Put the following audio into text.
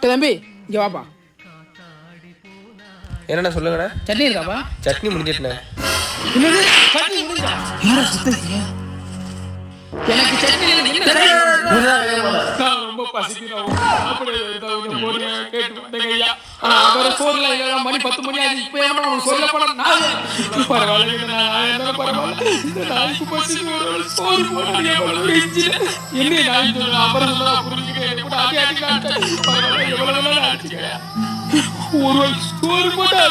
தம்பி இங்கே வாப்பா. என்னண்ணா சொல்லுங்கண்ணா. சட்னி இருக்காப்பா? சட்னி முடிஞ்சிட்டுண்ணே. எனக்கு சட்னி ரொம்ப பசிக்கிறோம். மணி 10 மணி ஆகுது. இப்ப சொல்லப்பட ஒரு போட்டா